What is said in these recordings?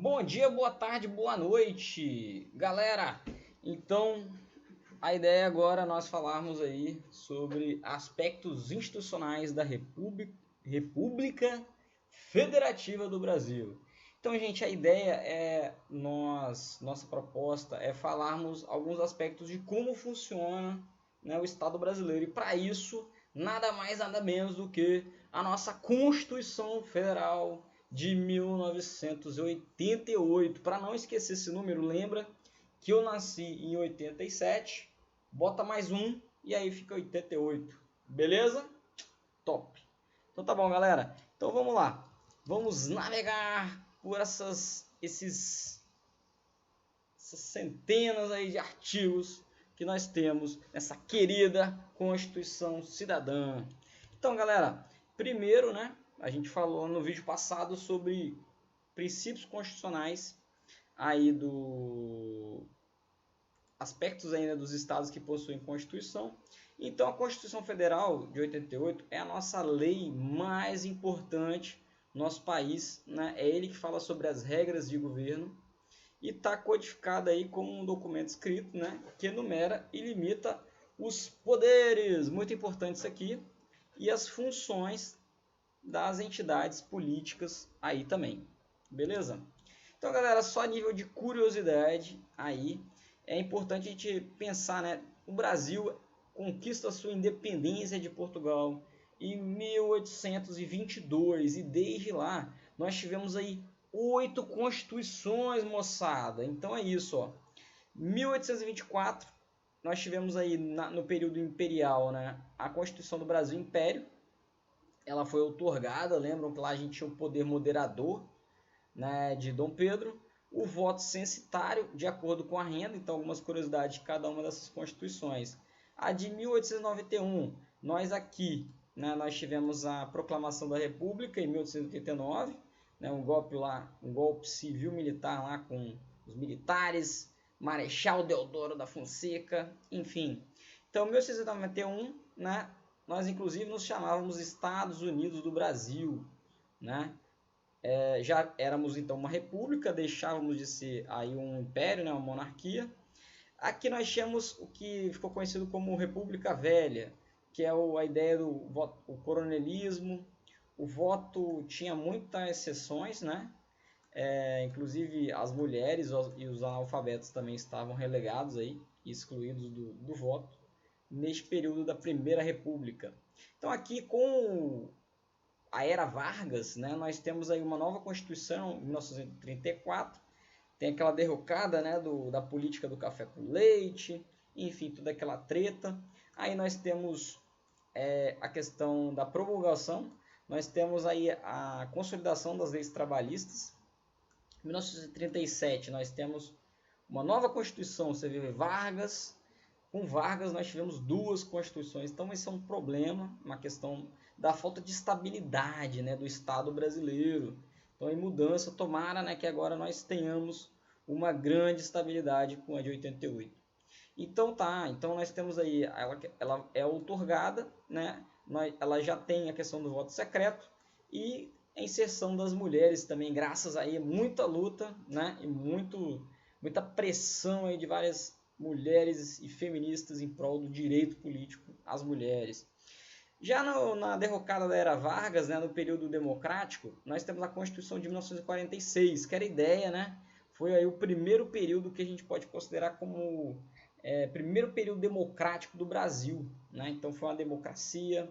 Bom dia, boa tarde, boa noite, galera. Então, a ideia agora é nós falarmos aí sobre aspectos institucionais da República Federativa do Brasil. Então, gente, a ideia é nossa proposta é falarmos alguns aspectos de como funciona, né, o Estado brasileiro. E para isso, nada mais, nada menos do que a nossa Constituição Federal de 1988. Para não esquecer esse número, lembra que eu nasci em 87, bota mais um e aí fica 88. Beleza? Top. Então tá bom, galera. Então vamos lá. Vamos navegar por essas centenas aí de artigos que nós temos nessa querida Constituição Cidadã. Então, galera, primeiro, né, a gente falou no vídeo passado sobre princípios constitucionais aí do aspectos ainda dos estados que possuem Constituição. Então, a Constituição Federal de 88 é a nossa lei mais importante no nosso país, né? É ele que fala sobre as regras de governo e está codificada aí como um documento escrito, né, que enumera e limita os poderes, muito importante isso aqui, e as funções das entidades políticas aí também, beleza? Então, galera, só a nível de curiosidade aí, é importante a gente pensar, né, o Brasil conquista sua independência de Portugal em 1822 e desde lá nós tivemos aí 8 constituições, moçada. Então é isso, ó. 1824, nós tivemos aí no período imperial, né, a Constituição do Brasil Império. Ela foi outorgada, lembram que lá a gente tinha o poder moderador, né, de Dom Pedro. O voto censitário, de acordo com a renda, então algumas curiosidades de cada uma dessas constituições. A de 1891, nós aqui, né, nós tivemos a proclamação da República em 1889, né, um golpe civil-militar lá com os militares, Marechal Deodoro da Fonseca, enfim. Então, 1891, né, nós inclusive nos chamávamos Estados Unidos do Brasil, né? Já éramos então uma república, deixávamos de ser aí um império, né, uma monarquia. Aqui nós tínhamos o que ficou conhecido como República Velha, que é a ideia do o coronelismo. O voto tinha muitas exceções, né? Inclusive as mulheres e os analfabetos também estavam relegados aí, excluídos do voto, neste período da Primeira República. Então aqui com a era Vargas, né, nós temos aí uma nova Constituição, em 1934, tem aquela derrocada, né, da política do café com leite, enfim, toda aquela treta. Aí nós temos a questão da promulgação, nós temos aí a consolidação das leis trabalhistas. Em 1937 nós temos uma nova Constituição, você vê Vargas. Com Vargas nós tivemos duas constituições, então esse é um problema, uma questão da falta de estabilidade, né, do Estado brasileiro. Então em mudança, tomara, né, que agora nós tenhamos uma grande estabilidade com a de 88. Então então nós temos aí, ela é outorgada, né, ela já tem a questão do voto secreto e a inserção das mulheres também, graças a muita luta, né, e muita pressão aí de várias mulheres e feministas em prol do direito político às mulheres. Já na derrocada da era Vargas, né, no período democrático, nós temos a Constituição de 1946, que era a ideia, né, foi aí o primeiro período que a gente pode considerar como primeiro período democrático do Brasil, né? Então foi uma democracia,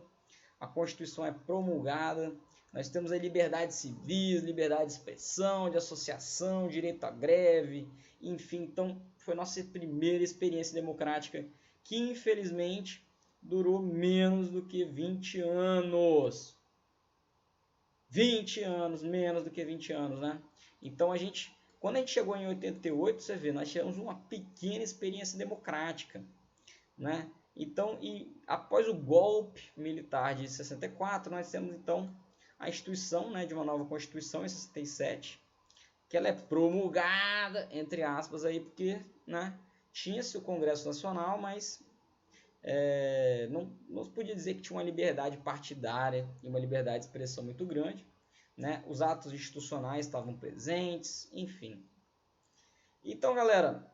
a Constituição é promulgada, nós temos aí liberdades civis, liberdade de expressão, de associação, direito à greve, enfim, então foi nossa primeira experiência democrática que infelizmente durou menos do que 20 anos. 20 anos, menos do que 20 anos, né? Então quando a gente chegou em 88, você vê, nós tivemos uma pequena experiência democrática, né? Então, após o golpe militar de 64, nós temos então a instituição, né, de uma nova Constituição em 67, que ela é promulgada, entre aspas, aí, porque, né, tinha-se o Congresso Nacional, mas não se podia dizer que tinha uma liberdade partidária e uma liberdade de expressão muito grande. né? Os atos institucionais estavam presentes, enfim. Então, galera,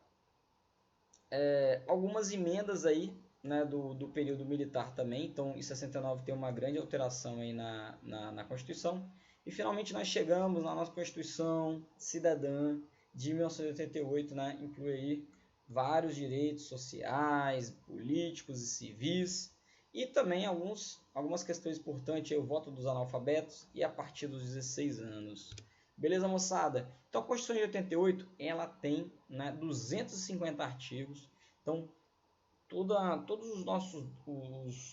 algumas emendas aí, né, do período militar também. Então, em 69 tem uma grande alteração aí na Constituição. E finalmente nós chegamos na nossa Constituição Cidadã de 1988, né, inclui aí vários direitos sociais, políticos e civis, e também algumas questões importantes, aí, o voto dos analfabetos e a partir dos 16 anos. Beleza, moçada? Então, a Constituição de 88, ela tem, né, 250 artigos. Então, todos os nossos...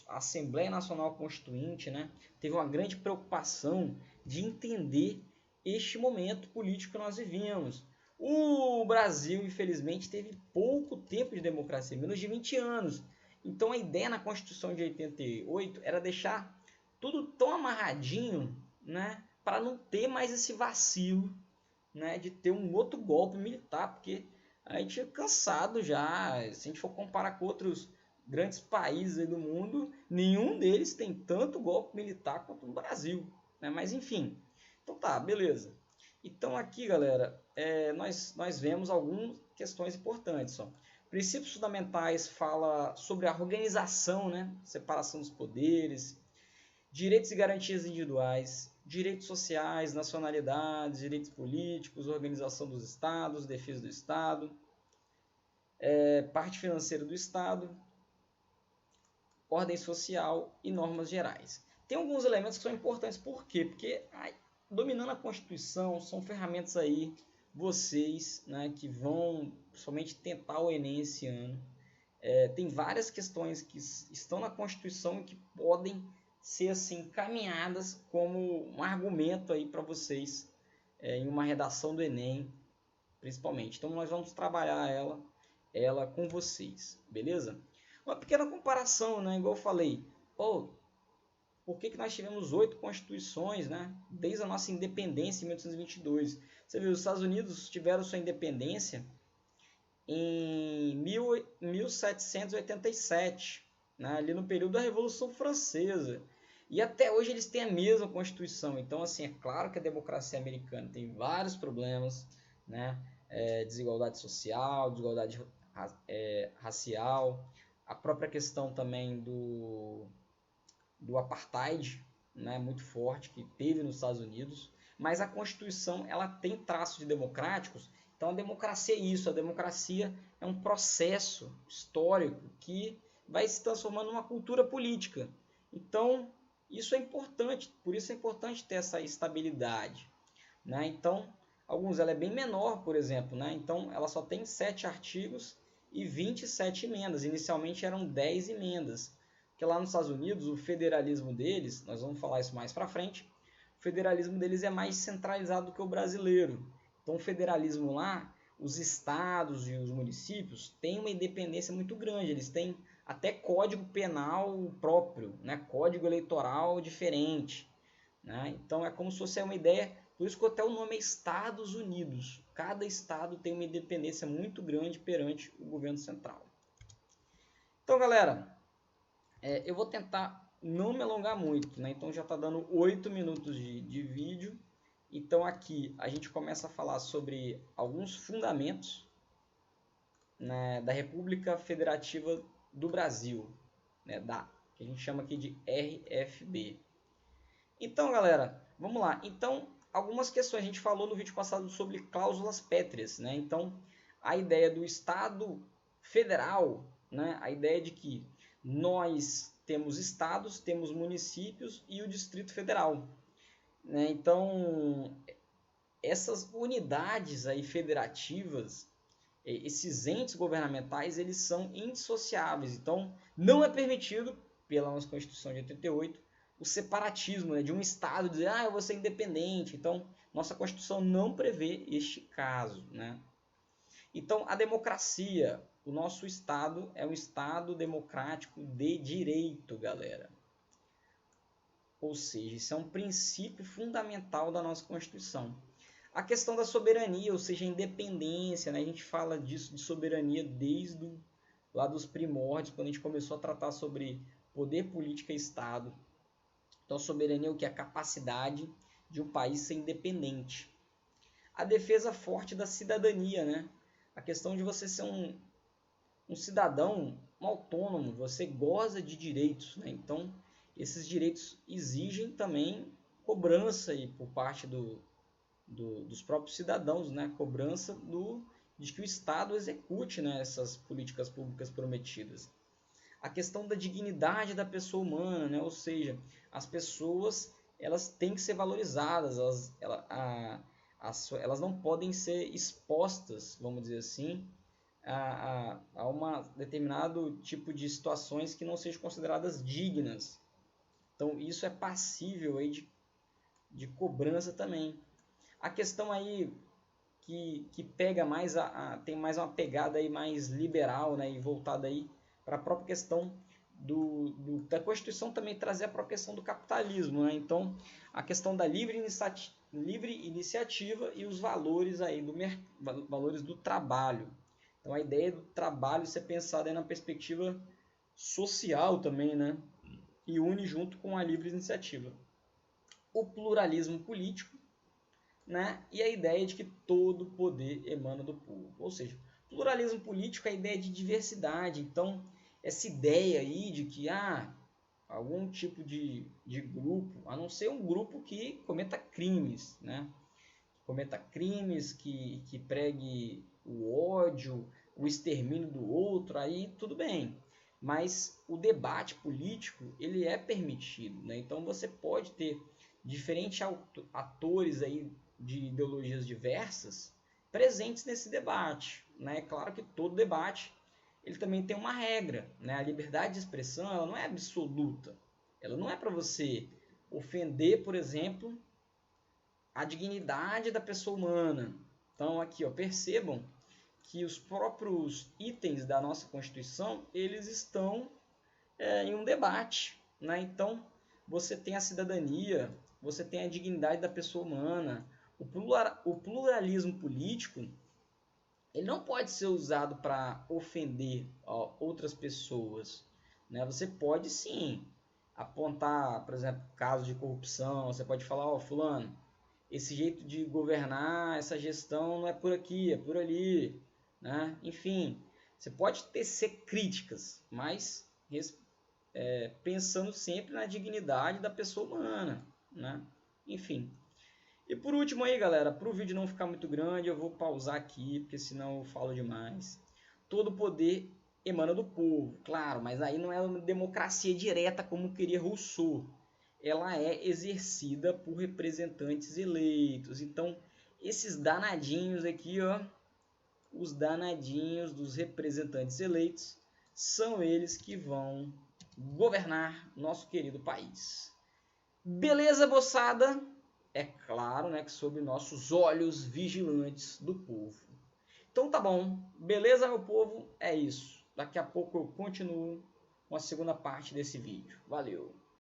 a Assembleia Nacional Constituinte, né, teve uma grande preocupação de entender este momento político que nós vivíamos. O Brasil, infelizmente, teve pouco tempo de democracia, menos de 20 anos. Então, a ideia na Constituição de 88 era deixar tudo tão amarradinho, né, para não ter mais esse vacilo, né, de ter um outro golpe militar, porque a gente é cansado já. Se a gente for comparar com outros grandes países aí do mundo, nenhum deles tem tanto golpe militar quanto o Brasil, né? Mas enfim, então tá, beleza. Então aqui, galera, nós vemos algumas questões importantes. Ó. Princípios fundamentais fala sobre a organização, né? Separação dos poderes, direitos e garantias individuais, direitos sociais, nacionalidades, direitos políticos, organização dos estados, defesa do estado, parte financeira do estado, ordem social e normas gerais. Tem alguns elementos que são importantes. Por quê? Porque dominando a Constituição são ferramentas aí, vocês, né, que vão somente tentar o Enem esse ano. Tem várias questões que estão na Constituição e que podem ser assim caminhadas como um argumento aí para vocês em uma redação do Enem, principalmente. Então nós vamos trabalhar ela com vocês, beleza? Uma pequena comparação, né? Igual eu falei, por que nós tivemos 8 constituições, né? Desde a nossa independência em 1822. Você viu, os Estados Unidos tiveram sua independência em 1787, né? Ali no período da Revolução Francesa. E até hoje eles têm a mesma Constituição. Então, assim, é claro que a democracia americana tem vários problemas, né? Desigualdade social, desigualdade racial, a própria questão também do apartheid, né, muito forte, que teve nos Estados Unidos, mas a Constituição ela tem traços de democráticos. Então a democracia é isso, a democracia é um processo histórico que vai se transformando numa cultura política. Então isso é importante, por isso é importante ter essa estabilidade, né? Então ela é bem menor, por exemplo, né? Então ela só tem 7 artigos e 27 emendas. Inicialmente eram 10 emendas. Porque lá nos Estados Unidos, o federalismo deles, nós vamos falar isso mais para frente, o federalismo deles é mais centralizado do que o brasileiro. Então o federalismo lá, os estados e os municípios têm uma independência muito grande. Eles têm até código penal próprio, né? Código eleitoral diferente, né? Então é como se fosse uma ideia. Por isso que até o nome é Estados Unidos. Cada estado tem uma independência muito grande perante o governo central. Então, galera, eu vou tentar não me alongar muito, né? Então já está dando 8 minutos de vídeo. Então aqui a gente começa a falar sobre alguns fundamentos, né, da República Federativa do Brasil, né, que a gente chama aqui de RFB. Então, galera, vamos lá. Então, algumas questões a gente falou no vídeo passado sobre cláusulas pétreas, né? Então, a ideia do Estado Federal, né? A ideia de que nós temos estados, temos municípios e o Distrito Federal, né? Então, essas unidades aí federativas, esses entes governamentais, eles são indissociáveis. Então, não é permitido, pela nossa Constituição de 88, o separatismo, né, de um Estado dizer, eu vou ser independente. Então, nossa Constituição não prevê este caso, né? Então, a democracia, o nosso Estado é um Estado democrático de direito, galera. Ou seja, isso é um princípio fundamental da nossa Constituição. A questão da soberania, ou seja, a independência, né? A gente fala disso, de soberania desde lá dos primórdios, quando a gente começou a tratar sobre poder, política e Estado. Então, soberania é o que? A capacidade de um país ser independente. A defesa forte da cidadania, né? A questão de você ser um cidadão autônomo, você goza de direitos, né? Então, esses direitos exigem também cobrança aí por parte dos próprios cidadãos, né? Cobrança de que o Estado execute, né, essas políticas públicas prometidas. A questão da dignidade da pessoa humana, né? Ou seja, as pessoas elas têm que ser valorizadas, elas não podem ser expostas, vamos dizer assim, a um determinado tipo de situações que não sejam consideradas dignas. Então, isso é passível aí de cobrança também. A questão aí que pega mais tem mais uma pegada aí mais liberal, né, e voltada aí para a própria questão da Constituição também trazer a própria questão do capitalismo, né? Então, a questão da livre iniciativa e os valores aí valores do trabalho. Então, a ideia do trabalho ser pensada aí na perspectiva social também, né? E une junto com a livre iniciativa. O pluralismo político, né? E a ideia de que todo poder emana do povo. Ou seja, pluralismo político é a ideia de diversidade. Então, essa ideia aí de que algum tipo de grupo, a não ser um grupo que cometa crimes, né? Cometa crimes, que pregue o ódio, o extermínio do outro, aí tudo bem. Mas o debate político, ele é permitido, né? Então você pode ter diferentes atores aí de ideologias diversas presentes nesse debate, né? É claro que todo debate ele também tem uma regra, né? A liberdade de expressão ela não é absoluta, ela não é para você ofender, por exemplo, a dignidade da pessoa humana. Então aqui, ó, percebam que os próprios itens da nossa Constituição eles estão em um debate, né? Então você tem a cidadania, você tem a dignidade da pessoa humana, o pluralismo político ele não pode ser usado para ofender outras pessoas, né? Você pode sim apontar, por exemplo, casos de corrupção, você pode falar, fulano, esse jeito de governar, essa gestão não é por aqui, é por ali, né? Enfim, você pode tecer críticas, mas pensando sempre na dignidade da pessoa humana, né? Enfim. E por último aí, galera, para o vídeo não ficar muito grande, eu vou pausar aqui, porque senão eu falo demais. Todo poder emana do povo, claro, mas aí não é uma democracia direta como queria Rousseau. Ela é exercida por representantes eleitos. Então, esses danadinhos aqui, ó, os danadinhos dos representantes eleitos, são eles que vão governar nosso querido país. Beleza, moçada? É claro, né, que sob nossos olhos vigilantes do povo. Então tá bom, beleza, meu povo? É isso. Daqui a pouco eu continuo com a segunda parte desse vídeo. Valeu!